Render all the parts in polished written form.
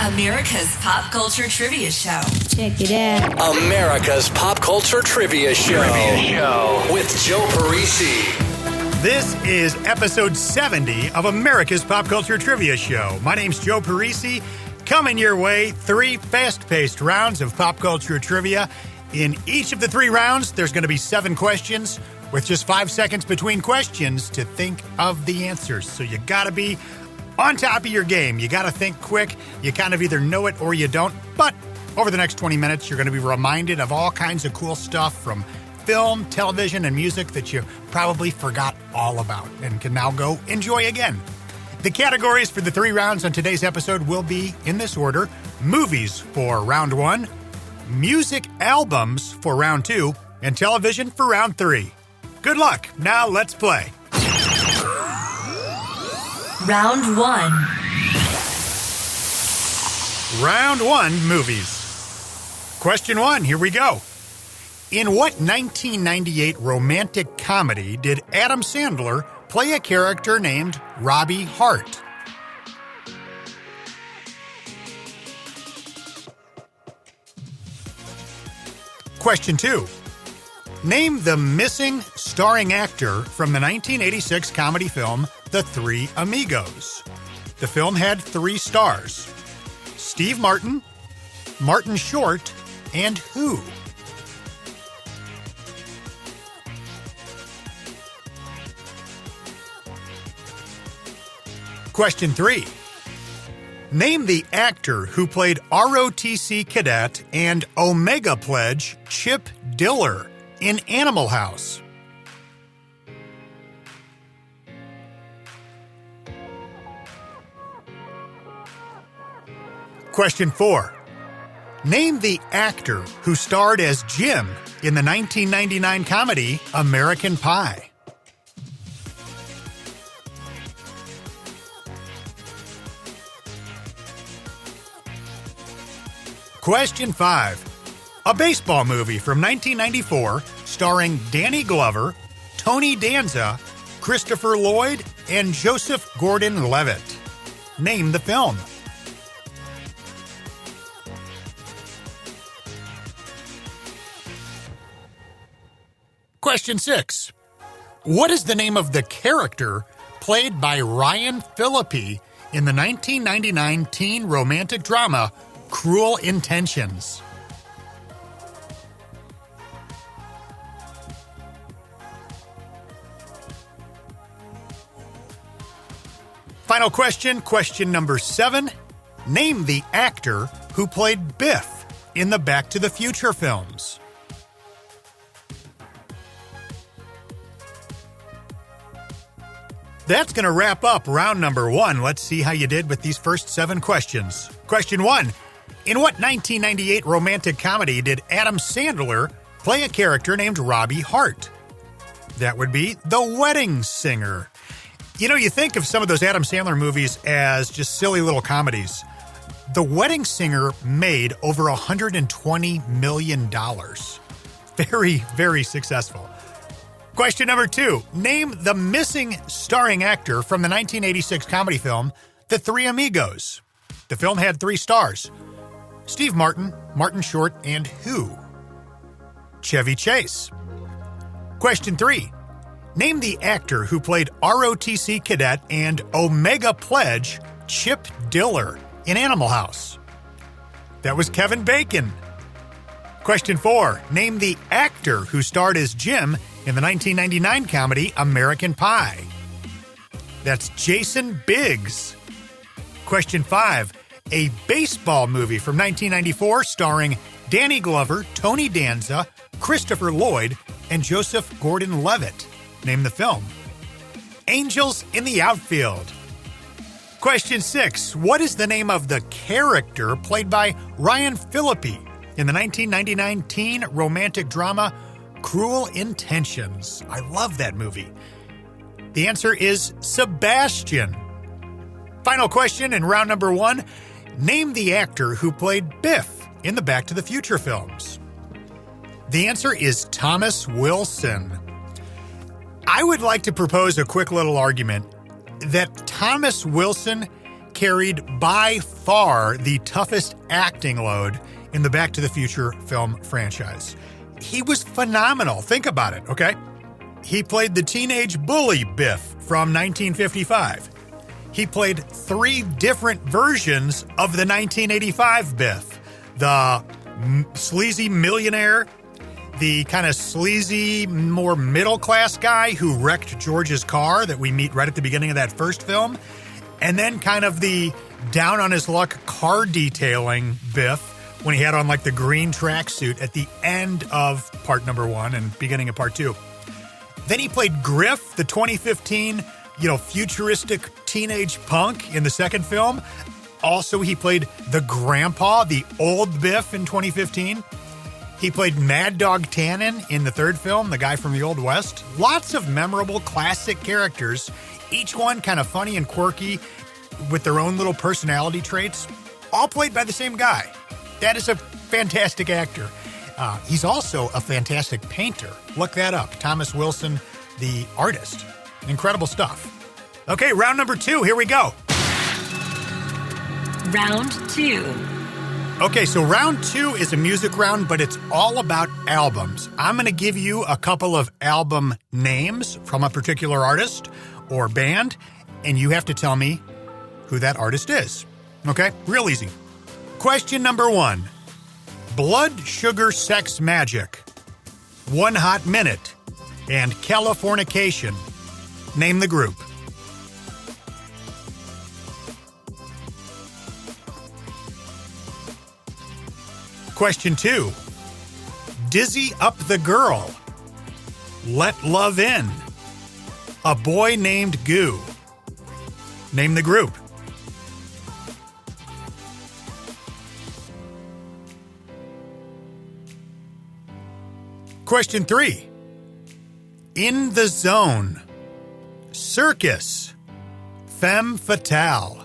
America's Pop Culture Trivia Show. Check it out. America's Pop Culture Trivia Show. With Joe Parisi. This is episode 70 of America's Pop Culture Trivia Show. My name's Joe Parisi. Coming your way, 3 fast-paced rounds of pop culture trivia. In each of the 3 rounds, there's going to be 7 questions with just 5 seconds between questions to think of the answers. So you got to be on top of your game. You got to think quick. You kind of either know it or you don't. But over the next 20 minutes, you're going to be reminded of all kinds of cool stuff from film, television, and music that you probably forgot all about and can now go enjoy again. The categories for the 3 rounds on today's episode will be in this order: movies for round 1, music albums for round 2, and television for round 3. Good luck. Now let's play. Round 1. Round 1, movies. Question 1, here we go. In what 1998 romantic comedy did Adam Sandler play a character named Robbie Hart? Question 2. Name the missing starring actor from the 1986 comedy film The Three Amigos. The film had 3 stars: Steve Martin, Martin Short, and who? Question 3. Name the actor who played ROTC cadet and Omega Pledge Chip Diller in Animal House. Question 4. Name the actor who starred as Jim in the 1999 comedy American Pie. Question 5. A baseball movie from 1994 starring Danny Glover, Tony Danza, Christopher Lloyd, and Joseph Gordon-Levitt. Name the film. Question 6. What is the name of the character played by Ryan Phillippe in the 1999 teen romantic drama Cruel Intentions? Final question, question number 7. Name the actor who played Biff in the Back to the Future films. That's going to wrap up round number 1. Let's see how you did with these first 7 questions. Question 1. In what 1998 romantic comedy did Adam Sandler play a character named Robbie Hart? That would be The Wedding Singer. You know, you think of some of those Adam Sandler movies as just silly little comedies. The Wedding Singer made over $120 million. Very, very successful. Question number 2. Name the missing starring actor from the 1986 comedy film The Three Amigos. The film had 3 stars: Steve Martin, Martin Short, and who? Chevy Chase. Question 3. Name the actor who played ROTC cadet and Omega Pledge Chip Diller in Animal House. That was Kevin Bacon. Question 4. Name the actor who starred as Jim in the 1999 comedy American Pie. That's Jason Biggs. Question 5. A baseball movie from 1994 starring Danny Glover, Tony Danza, Christopher Lloyd, and Joseph Gordon-Levitt. Name the film. Angels in the Outfield. Question 6. What is the name of the character played by Ryan Phillippe in the 1999 teen romantic drama Cruel Intentions? I love that movie. The answer is Sebastian. Final question in round number 1. Name the actor who played Biff in the Back to the Future films. The answer is Thomas Wilson. I would like to propose a quick little argument that Thomas Wilson carried by far the toughest acting load in the Back to the Future film franchise. He was phenomenal. Think about it, okay? He played the teenage bully Biff from 1955. He played 3 different versions of the 1985 Biff. The sleazy millionaire, the kind of sleazy, more middle-class guy who wrecked George's car that we meet right at the beginning of that first film, and then kind of the down-on-his-luck car detailing Biff when he had on like the green tracksuit at the end of part number 1 and beginning of part 2. Then he played Griff, the 2015, futuristic teenage punk in the second film. Also, he played the grandpa, the old Biff in 2015. He played Mad Dog Tannen in the third film, the guy from the Old West. Lots of memorable classic characters, each one kind of funny and quirky with their own little personality traits, all played by the same guy. That is a fantastic actor. He's also a fantastic painter. Look that up. Thomas Wilson, the artist. Incredible stuff. Okay, round number 2. Here we go. Round 2. Okay, so round 2 is a music round, but it's all about albums. I'm going to give you a couple of album names from a particular artist or band, and you have to tell me who that artist is. Okay? Real easy. Question number 1. Blood, Sugar, Sex, Magic, One Hot Minute, and Californication. Name the group. Question 2. Dizzy Up the Girl, Let Love In, A Boy Named Goo. Name the group. Question 3. In the Zone, Circus, Femme Fatale.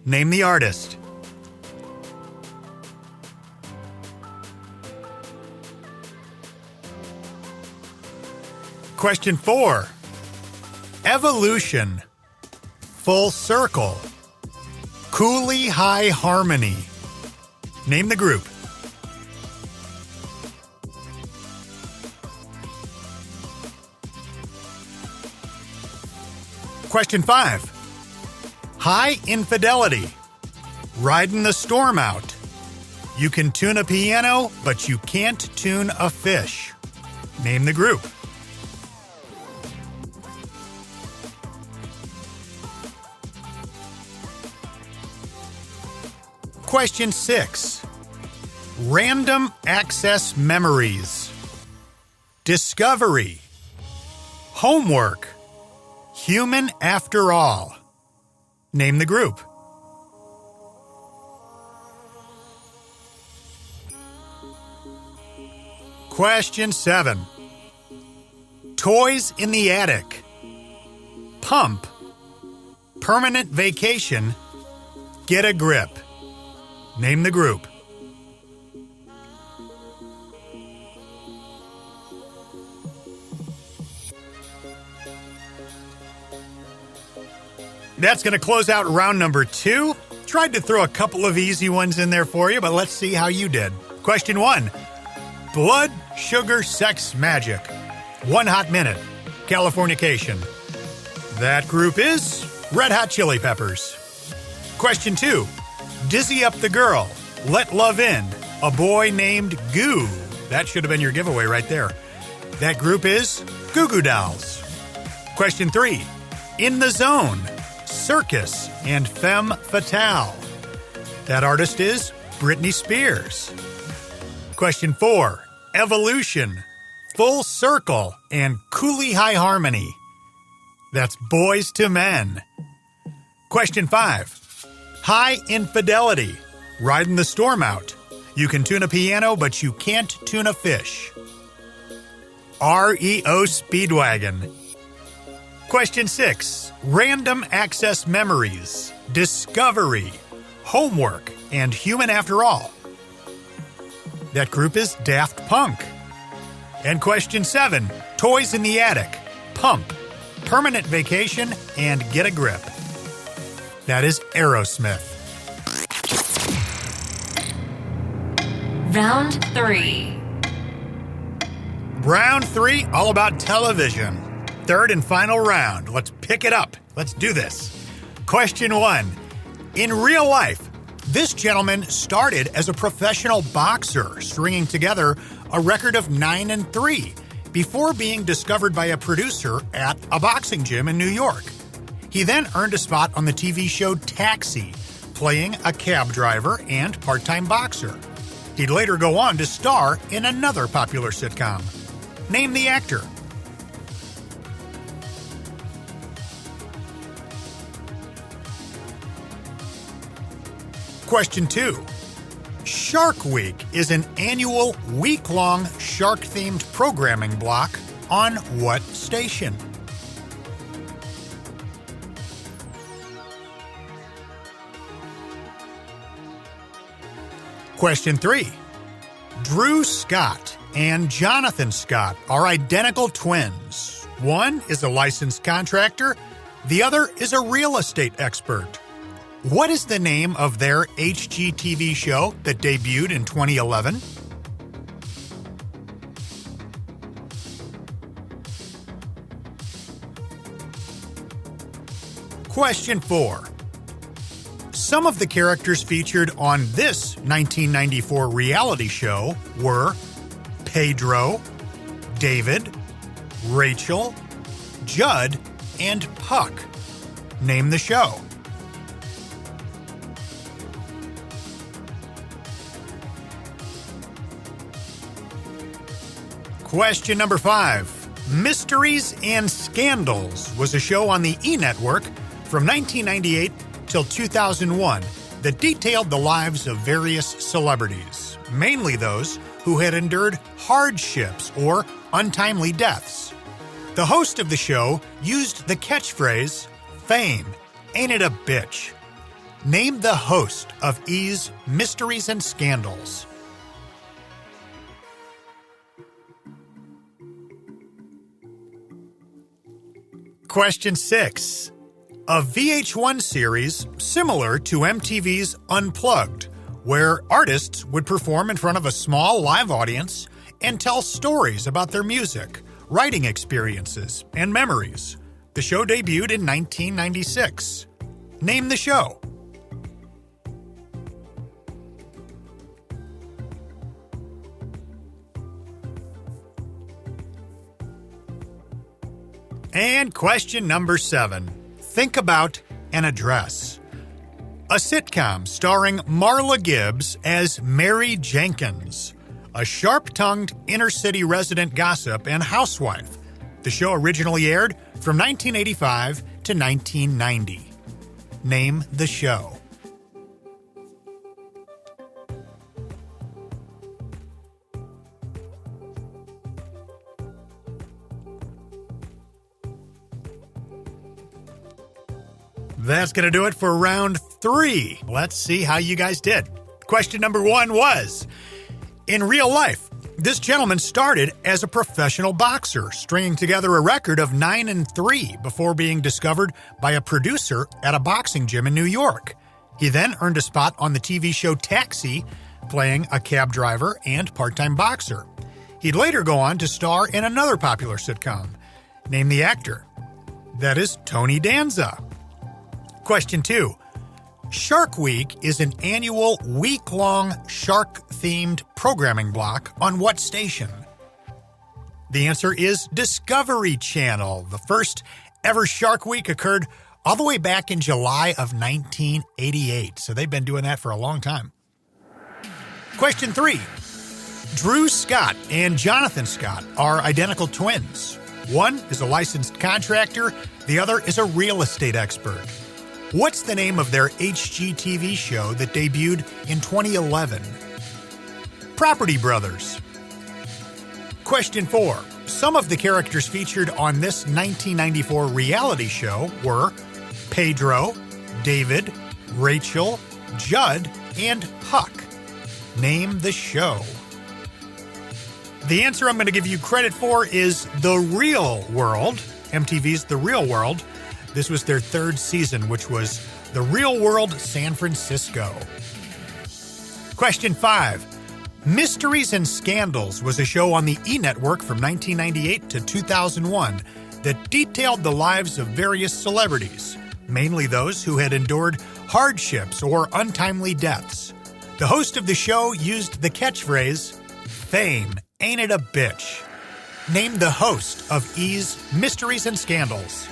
Name the artist. Question 4. Evolution, Full Circle, Cooley High Harmony. Name the group. Question 5. High Infidelity, Riding the Storm Out. You can tune a piano, but you can't tune a fish. Name the group. Question 6. Random Access Memories, Discovery, Homework, Human After All. Name the group. Question 7. Toys in the Attic, Pump, Permanent Vacation, Get a Grip. Name the group. That's going to close out round number 2. Tried to throw a couple of easy ones in there for you, but let's see how you did. Question 1. Blood, Sugar, Sex, Magic, One Hot Minute, Californication. That group is Red Hot Chili Peppers. Question 2. Dizzy Up the Girl, Let Love In, A Boy Named Goo. That should have been your giveaway right there. That group is Goo Goo Dolls. Question 3. In the Zone, Circus and Femme Fatale. That artist is Britney Spears. Question 4. Evolution, Full Circle, and Cooley High Harmony. That's Boys to Men. Question 5. High Infidelity, Riding the Storm Out. You can tune a piano, but you can't tune a fish. REO Speedwagon. Question 6. Random Access Memories, Discovery, Homework, and Human After All. That group is Daft Punk. And question 7. Toys in the Attic, Pump, Permanent Vacation, and Get a Grip. That is Aerosmith. Round 3. Round 3, all about television. Third and final round. Let's pick it up. Let's do this. Question 1. In real life, this gentleman started as a professional boxer, stringing together a record of 9-3 before being discovered by a producer at a boxing gym in New York. He then earned a spot on the TV show Taxi, playing a cab driver and part-time boxer. He'd later go on to star in another popular sitcom. Name the actor. Question 2. Shark Week is an annual week-long shark-themed programming block on what station? Question 3. Drew Scott and Jonathan Scott are identical twins. One is a licensed contractor, the other is a real estate expert. What is the name of their HGTV show that debuted in 2011? Question 4. Some of the characters featured on this 1994 reality show were Pedro, David, Rachel, Judd, and Puck. Name the show. Question number 5. Mysteries and Scandals was a show on the E! Network from 1998 till 2001 that detailed the lives of various celebrities, mainly those who had endured hardships or untimely deaths. The host of the show used the catchphrase, "Fame, ain't it a bitch?" Name the host of E!'s Mysteries and Scandals. Question 6. A VH1 series similar to MTV's Unplugged, where artists would perform in front of a small live audience and tell stories about their music, writing experiences, and memories. The show debuted in 1996. Name the show. And question number 7. Think about an address. A sitcom starring Marla Gibbs as Mary Jenkins, a sharp-tongued inner-city resident gossip and housewife. The show originally aired from 1985 to 1990. Name the show. That's going to do it for round 3. Let's see how you guys did. Question number 1 was, in real life, this gentleman started as a professional boxer, stringing together a record of 9-3 before being discovered by a producer at a boxing gym in New York. He then earned a spot on the TV show Taxi, playing a cab driver and part-time boxer. He'd later go on to star in another popular sitcom. Name the actor. That is Tony Danza. Question 2. Shark Week is an annual week-long shark-themed programming block on what station? The answer is Discovery Channel. The first ever Shark Week occurred all the way back in July of 1988, so they've been doing that for a long time. Question 3. Drew Scott and Jonathan Scott are identical twins. One is a licensed contractor, the other is a real estate expert. What's the name of their HGTV show that debuted in 2011? Property Brothers. Question 4. Some of the characters featured on this 1994 reality show were Pedro, David, Rachel, Judd, and Puck. Name the show. The answer I'm going to give you credit for is The Real World, MTV's The Real World. This was their 3rd season, which was The Real World San Francisco. Question 5. Mysteries and Scandals was a show on the E! Network from 1998 to 2001 that detailed the lives of various celebrities, mainly those who had endured hardships or untimely deaths. The host of the show used the catchphrase, "Fame, ain't it a bitch?" Name the host of E!'s Mysteries and Scandals.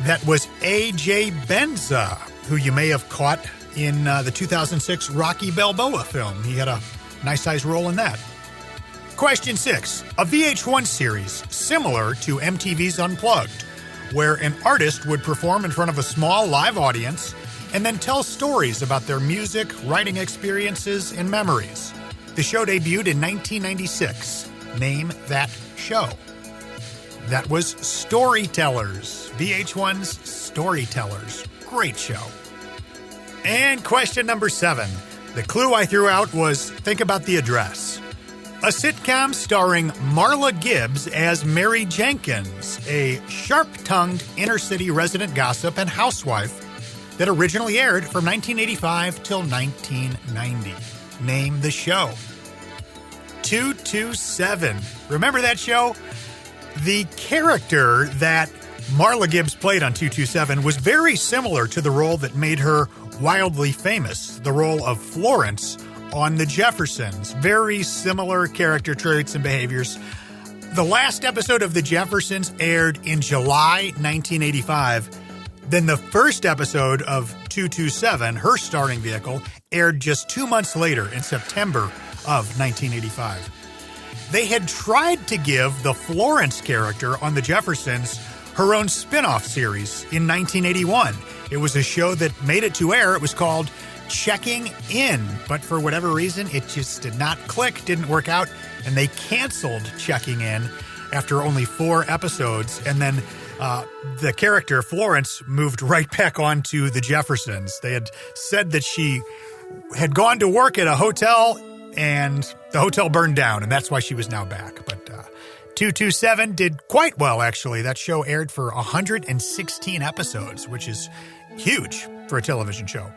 That was A.J. Benza, who you may have caught in the 2006 Rocky Balboa film. He had a nice-sized role in that. Question 6. A VH1 series similar to MTV's Unplugged, where an artist would perform in front of a small live audience and then tell stories about their music, writing experiences, and memories. The show debuted in 1996. Name that show. That was Storytellers. VH1's Storytellers. Great show. And question number 7. The clue I threw out was, think about the address. A sitcom starring Marla Gibbs as Mary Jenkins, a sharp-tongued inner-city resident gossip and housewife that originally aired from 1985 till 1990. Name the show. 227. Remember that show? The character that Marla Gibbs played on 227 was very similar to the role that made her wildly famous, the role of Florence on The Jeffersons. Very similar character traits and behaviors. The last episode of The Jeffersons aired in July 1985. Then the first episode of 227, her starring vehicle, aired just 2 months later in September of 1985. They had tried to give the Florence character on The Jeffersons her own spin-off series in 1981. It was a show that made it to air. It was called Checking In, but for whatever reason, it just did not click, didn't work out, and they canceled Checking In after only 4 episodes, and then the character, Florence, moved right back onto The Jeffersons. They had said that she had gone to work at a hotel, and the hotel burned down, and that's why she was now back. But 227 did quite well, actually. That show aired for 116 episodes, which is huge for a television show.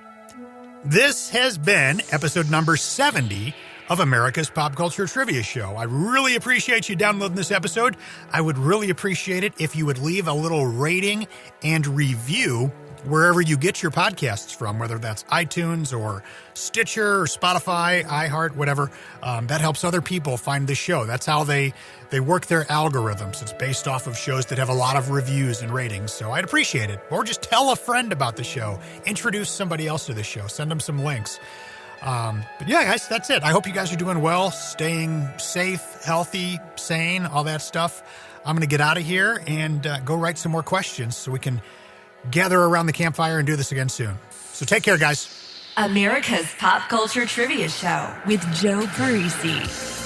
This has been episode number 70 of America's Pop Culture Trivia Show. I really appreciate you downloading this episode. I would really appreciate it if you would leave a little rating and review wherever you get your podcasts from, whether that's iTunes or Stitcher or Spotify, iHeart, whatever. That helps other people find the show. That's how they work their algorithms. It's based off of shows that have a lot of reviews and ratings, so I'd appreciate it. Or just tell a friend about the show. Introduce somebody else to the show. Send them some links. But yeah, guys, that's it. I hope you guys are doing well, staying safe, healthy, sane, all that stuff. I'm going to get out of here and go write some more questions so we can gather around the campfire and do this again soon. So take care, guys. America's Pop Culture Trivia Show with Joe Parisi.